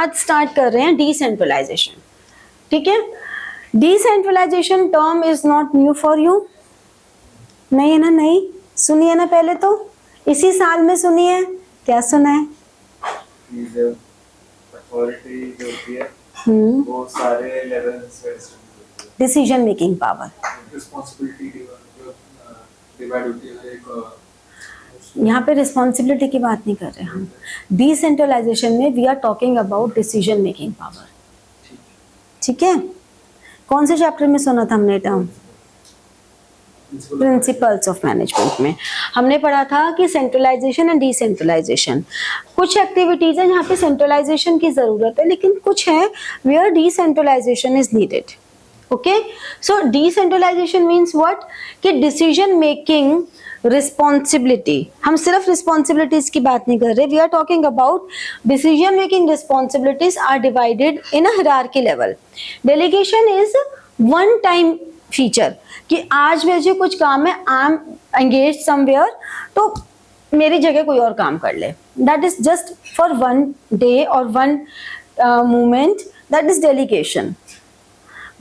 आज स्टार्ट कर रहे हैं डिसेंट्रलाइजेशन। ठीक है, decentralisation term is not new for you, नहीं है ना? नहीं सुनिए ना, पहले तो इसी साल में सुनिए। क्या सुना है? अथॉरिटी जो होती है वो सारे लेवल्स पे decision making power, responsibility divide होती है। एक यहाँ पे रिस्पॉन्सिबिलिटी की बात नहीं कर रहे हम। डिसेंट्रलाइजेशन में we are talking about decision making power. ठीक है, कौन से चैप्टर में सुना था हमने टर्म? प्रिंसिपल्स ऑफ मैनेजमेंट में हमने पढ़ा था कि सेंट्रलाइजेशन एंड डिसेंट्रलाइजेशन, कुछ एक्टिविटीज है जहाँ पे सेंट्रलाइजेशन की जरूरत है, लेकिन कुछ है where decentralisation is needed. Okay, so decentralisation means what? कि डिसीजन मेकिंग रिस्पॉन्सिबिलिटी, हम सिर्फ रिस्पॉन्सिबिलिटीज की बात नहीं कर रहे, we are talking about decision making responsibilities are divided in a hierarchy level. Delegation is one time feature, कि आज मुझे कुछ काम है, आई एम एंगेज समवेयर, तो मेरी जगह कोई और काम कर ले, that is just for one day और one moment, that is delegation.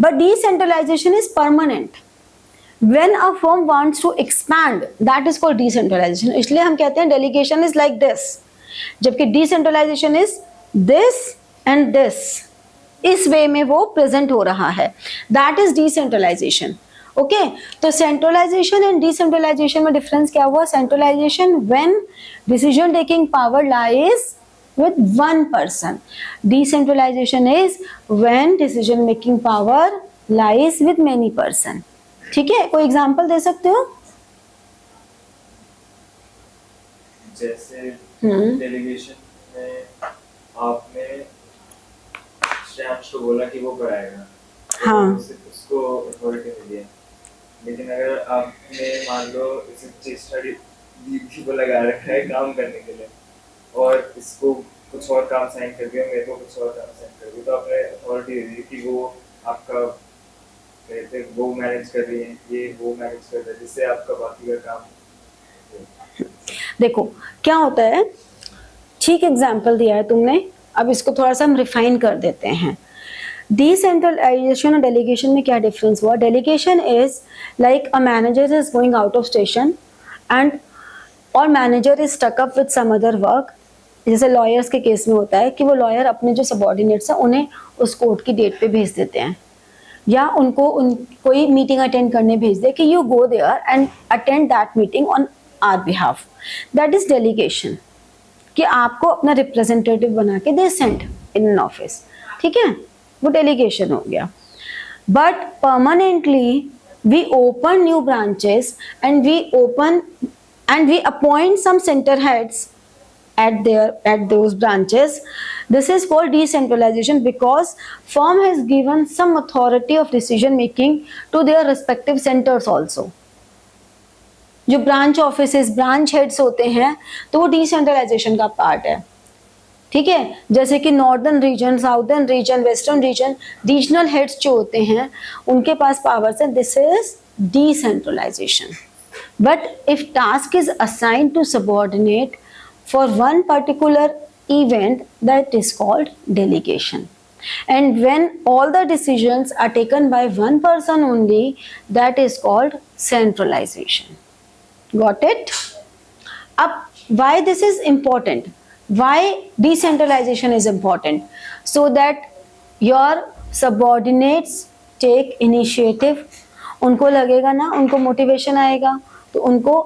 But decentralisation is permanent. When a firm wants to expand, that is called decentralization. इसलिए हम कहते हैं delegation is like this, जबकि decentralization is this and this, इस वे में वो present हो रहा है, that is decentralization. ओके, तो सेंट्रलाइजेशन एंड डिसेंट्रलाइजेशन में डिफरेंस क्या हुआ? Centralisation when decision taking power lies with one person, decentralization is when decision making power lies with many person. ठीक है, कोई एग्जांपल दे सकते हो? जैसे डेलीगेशन में आपने श्याम को बोला कि वो कराएगा, हाँ, उसको अथॉरिटी मिली है, लेकिन अगर आपने मान लो इसे केस स्टडी दीदी को लगा रखा है काम करने के लिए और इसको कुछ और काम साइन कर दिया, मेरे को कुछ और काम साइन कर दिया, तो आपने अथॉरिटी दे दी कि वो आपका कहते वो मैनेज कर रही है, ये वो मैनेज कर रहा है, जिससे आपका बाकी का काम। देखो क्या होता है, ठीक एग्जाम्पल दिया है तुमने, अब इसको थोड़ा सा हम रिफाइन कर देते हैं। डिसेंट्रलाइजेशन और डेलीगेशन में क्या डिफरेंस हुआ? Delegation is like a manager is going out of station and और manager is stuck up with some other work. जैसे लॉयर्स के केस में होता है कि वो लॉयर अपने जो सबऑर्डिनेट्स हैं उन्हें उस कोर्ट की डेट पे भेज देते हैं, या उनको कोई मीटिंग अटेंड करने भेज दे कि you go there and attend that meeting on our behalf, that is delegation, कि आपको अपना रिप्रेजेंटेटिव बना के दे सेंड इन एन ऑफिस। ठीक है, वो डेलीगेशन हो गया। But permanently we open new branches and we appoint some centre heads at those branches. This is called decentralization because firm has given some authority of decision making to their respective centers also. जो branch offices, branch heads होते हैं, तो वो decentralisation का part है। ठीक है, जैसे कि northern region, southern region, western region, regional heads जो होते हैं उनके पास पावर्स है, this is decentralisation. But if task is assigned to subordinate for one particular event, that is called delegation. And when all the decisions are taken by one person only, that is called centralization. Got it? Ab why this is important? Why decentralization is important? So that your subordinates take initiative. उनको लगेगा ना, उनको motivation आएगा, तो उनको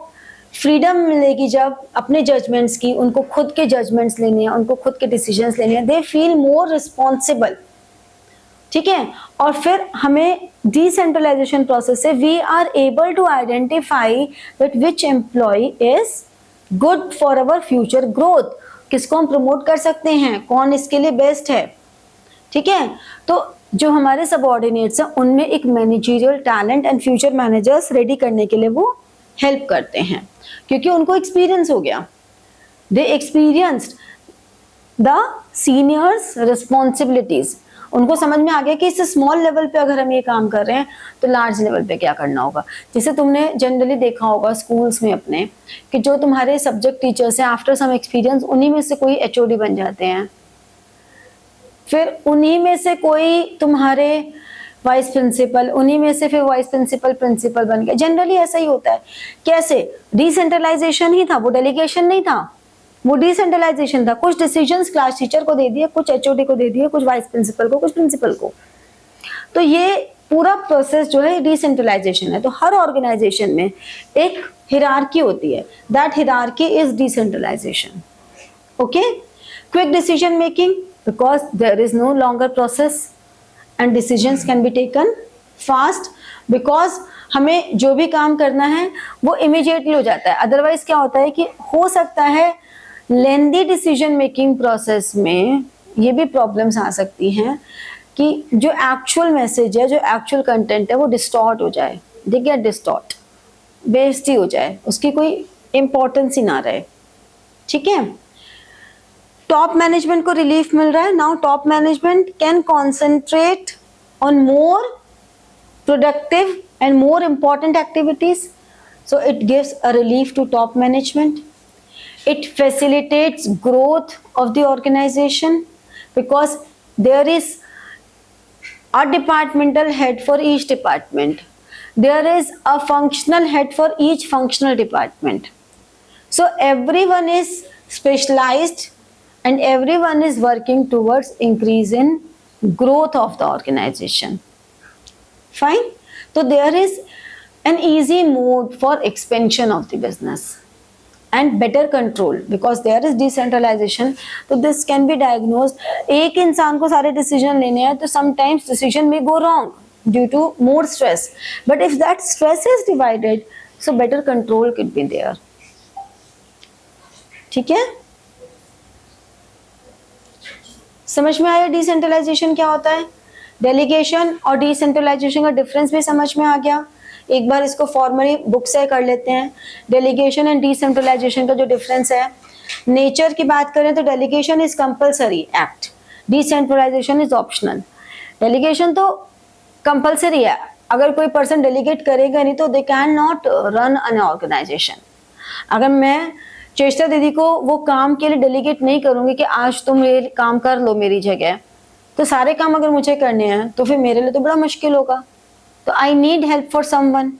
freedom मिलेगी जब अपने जजमेंट्स की, उनको खुद के जजमेंट्स लेने हैं, उनको खुद के डिसीजंस लेने हैं, दे फील मोर रिस्पॉन्सिबल। ठीक है, और फिर हमें डिसेंट्रलाइजेशन प्रोसेस से we are able to identify that which employee is good for our future growth, किसको हम प्रमोट कर सकते हैं, कौन इसके लिए बेस्ट है। ठीक है, तो जो हमारे सबऑर्डिनेट्स हैं उनमें एक managerial talent and future managers ready करने के लिए वो हेल्प करते हैं, क्योंकि उनको एक्सपीरियंस हो गया, दे एक्सपीरियंस्ड द सीनियर्स रिस्पॉन्सिबिलिटीज, उनको समझ में आ गया कि इस स्मॉल लेवल पे अगर हम ये काम कर रहे हैं तो लार्ज लेवल पे क्या करना होगा। जैसे तुमने जनरली देखा होगा स्कूल्स में अपने कि जो तुम्हारे सब्जेक्ट टीचर्स हैं आफ्टर सम एक्सपीरियंस उन्हीं में से कोई एचओडी बन जाते हैं। फिर उन्हीं में से कोई तुम्हारे वाइस प्रिंसिपल, उन्हीं में से फिर वाइस प्रिंसिपल प्रिंसिपल बन गया। जनरली ऐसा ही होता है। कैसे? डिसेंट्रलाइजेशन ही था, वो डेलीगेशन नहीं था, वो डिसेंट्रलाइजेशन था। कुछ डिसीजंस क्लास टीचर को दे दिए, कुछ एचओडी को दे दिए, कुछ वाइस प्रिंसिपल को, कुछ प्रिंसिपल को। तो ये पूरा प्रोसेस जो है डिसेंट्रलाइजेशन है। तो हर ऑर्गेनाइजेशन में एक हिरार्की होती है, that hierarchy is decentralisation. Okay, quick decision making, because there is no longer process and decisions can be taken fast, because हमें जो भी काम करना है वो इमीडिएटली हो जाता है। अदरवाइज क्या होता है कि हो सकता है लेंदी डिसीजन मेकिंग प्रोसेस में ये भी प्रॉब्लम्स आ सकती हैं कि जो एक्चुअल मैसेज है, जो एक्चुअल कंटेंट है वो डिस्टॉर्ट हो जाए, दे गेट डिस्टॉर्ट, बेइज्जती हो जाए, उसकी कोई इंपॉर्टेंस ही ना रहे। ठीक है, टॉप मैनेजमेंट को रिलीफ मिल रहा है। Now top management can concentrate on more productive and more important activities, so it gives a relief to top management. It facilitates growth of the organization because there is a departmental head for each department, there is a functional head for each functional department, so everyone is specialized and everyone is working towards increase in growth of the organization. Fine. So there is an easy mode for expansion of the business and better control because there is decentralization. So this can be diagnosed. एक इंसान को सारे decision लेने हैं तो sometimes decision may go wrong due to more stress. But if that stress is divided, so better control could be there. ठीक है, समझ में आया डिसेंट्रलाइजेशन क्या होता है? डेलीगेशन और डिसेंट्रलाइजेशन का डिफरेंस भी समझ में आ गया। एक बार इसको फॉर्मली बुक से कर लेते हैं। डेलीगेशन एंड डिसेंट्रलाइजेशन का जो डिफरेंस है, नेचर की बात करें तो delegation is compulsory act, decentralisation is optional. Delegation तो कंपलसरी है, अगर कोई पर्सन डेलीगेट करेगा नहीं तो they can not run an organisation. अगर मैं चेष्टा दीदी को वो काम के लिए डेलीगेट नहीं करूंगी कि आज तुम ये काम कर लो मेरी जगह, तो सारे काम अगर मुझे करने हैं तो फिर मेरे लिए तो बड़ा मुश्किल होगा। तो I need help for someone.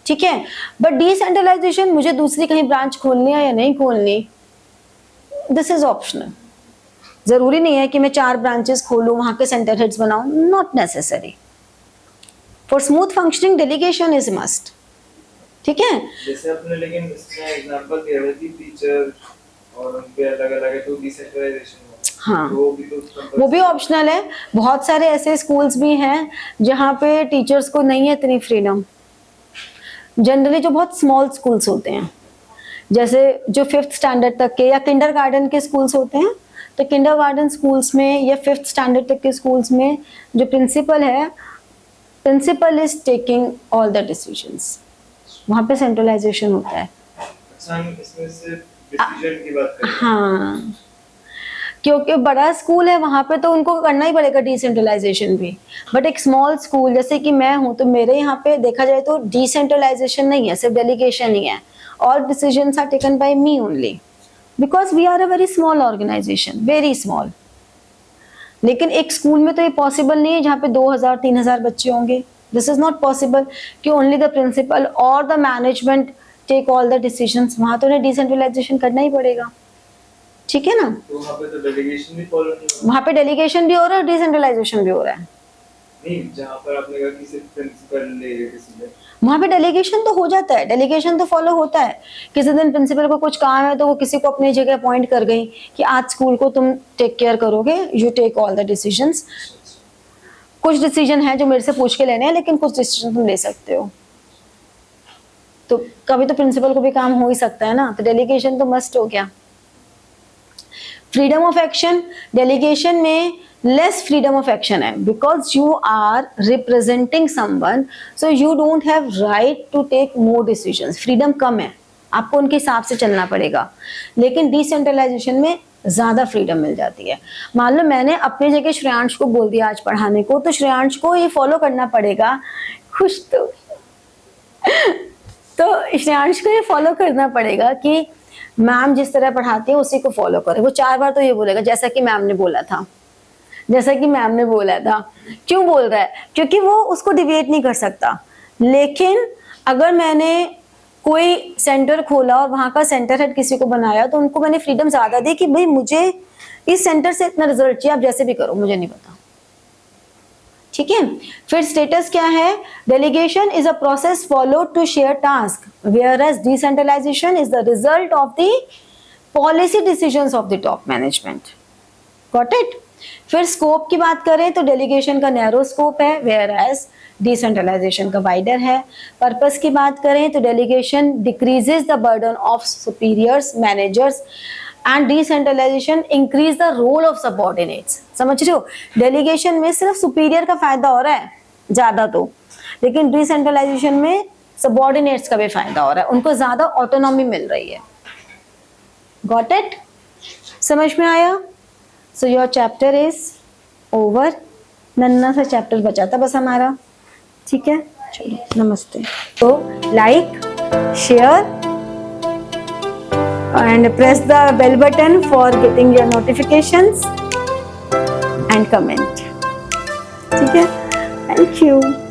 ठीक है, बट डिसेंट्रलाइजेशन, मुझे दूसरी कहीं ब्रांच खोलनी है या नहीं खोलनी, दिस इज ऑप्शनल। जरूरी नहीं है कि मैं 4 ब्रांचेस खोलूं, वहां के सेंटर हेड्स बनाऊं, not necessary. For smooth functioning delegation is must. ठीक है, जैसे आपने लेकिन इसमें एग्जांपल दिया है कि टीचर और उनके अलग-अलग है तो डिसेंट्रलाइजेशन हुआ। हाँ, तो वो भी ऑप्शनल है। बहुत सारे ऐसे स्कूल्स भी हैं जहाँ पे टीचर्स को नहीं है इतनी फ्रीडम। जनरली जो बहुत स्मॉल स्कूल्स होते हैं, जैसे जो 5th स्टैंडर्ड तक के या किंडरगार्टन के स्कूल्स होते हैं, तो किंडरगार्टन स्कूल्स में या 5th स्टैंडर्ड तक के स्कूल्स में जो प्रिंसिपल है, principal is taking all the decisions, वहाँ पे सेंट्रलाइजेशन होता है। अच्छा, हम इसमें सिर्फ डिसीजन की बात करें। हाँ, क्योंकि बड़ा स्कूल है वहाँ पे तो उनको करना ही पड़ेगा डिसेंट्रलाइजेशन भी। बट एक स्मॉल स्कूल जैसे कि मैं हूँ, तो मेरे यहाँ पे देखा जाए तो डिसेंट्रलाइजेशन नहीं है, सिर्फ डेलीगेशन ही है। All decisions are taken by me only because we are a very small organisation, very small. लेकिन एक स्कूल में तो ये पॉसिबल नहीं है जहाँ पे 2000-3000 बच्चे होंगे। दिस इज नॉट पॉसिबल कि ओनली द प्रिंसिपल और the management take all the decisions. वहाँ तो उन्हें डिसेंट्रलाइजेशन करना ही पड़ेगा। ठीक है ना, तो वहाँ पे तो डेलीगेशन भी फॉलो नहीं होगा। वहाँ पे डेलीगेशन भी हो रहा है, डिसेंट्रलाइजेशन भी हो रहा है। नहीं, जहाँ पर आपने कहा कि सिर्फ प्रिंसिपल ले डिसीजन, वहाँ पे डेलीगेशन तो हो जाता है, डेलीगेशन तो फॉलो होता है। किसी दिन प्रिंसिपल को कुछ काम है तो वो किसी को अपनी जगह अपॉइंट कर गई कि आज स्कूल को तुम टेक केयर करोगे, you take all the decisions. कुछ डिसीजन है जो मेरे से पूछ के लेने हैं, लेकिन कुछ डिसीजन तुम ले सकते हो। तो कभी तो प्रिंसिपल को भी काम हो ही सकता है ना, तो डेलीगेशन तो मस्ट हो गया। फ्रीडम ऑफ एक्शन, डेलीगेशन में लेस फ्रीडम ऑफ एक्शन है because you are representing someone, so you don't have right to take more decisions. Freedom कम है, आपको उनके हिसाब से चलना पड़ेगा। लेकिन डिसेंट्रलाइजेशन में ज़्यादा फ्रीडम मिल जाती है। मान लो मैंने अपनी जगह श्रेयांश को बोल दिया आज पढ़ाने को, तो श्रेयांश को ये फॉलो करना पड़ेगा। खुश तो श्रेयांश को ये फॉलो करना पड़ेगा कि मैम जिस तरह पढ़ाती है उसी को फॉलो करे। वो 4 बार तो ये बोलेगा जैसा कि मैम ने बोला था। जैसा कि मैम ने बोला था। क्यों बोल रहा है? क्योंकि वो उसको डिविएट नहीं कर सकता। लेकिन अगर मैंने कोई सेंटर खोला और वहां का सेंटर हेड किसी को बनाया, तो उनको मैंने फ्रीडम ज्यादा दी कि भाई मुझे इस सेंटर से इतना रिजल्ट चाहिए, आप जैसे भी करो, मुझे नहीं पता। ठीक है। फिर स्टेटस क्या है? Delegation is a process followed to share task, whereas decentralisation is the result of the policy decisions of the top management. Got it? फिर स्कोप की बात करें तो डेलीगेशन का नैरो स्कोप है, वेयर एज डिसेंट्रलाइजेशन का wider है। Purpose की बात करें तो delegation decreases the burden of superiors managers and decentralisation increase the role of subordinates. समझ रहे हो? डेलीगेशन में सिर्फ सुपीरियर का फायदा हो रहा है ज्यादा तो, लेकिन डिसेंट्रलाइजेशन में सबऑर्डिनेट्स का भी फायदा हो रहा है, उनको ज्यादा ऑटोनॉमी मिल रही है। Got it? समझ में आया? So your chapter is over. नन्ना सा चैप्टर बचा था बस हमारा। ठीक है, चलो नमस्ते। तो like, share and press the bell button for getting your notifications and comment. ठीक है? Thank you.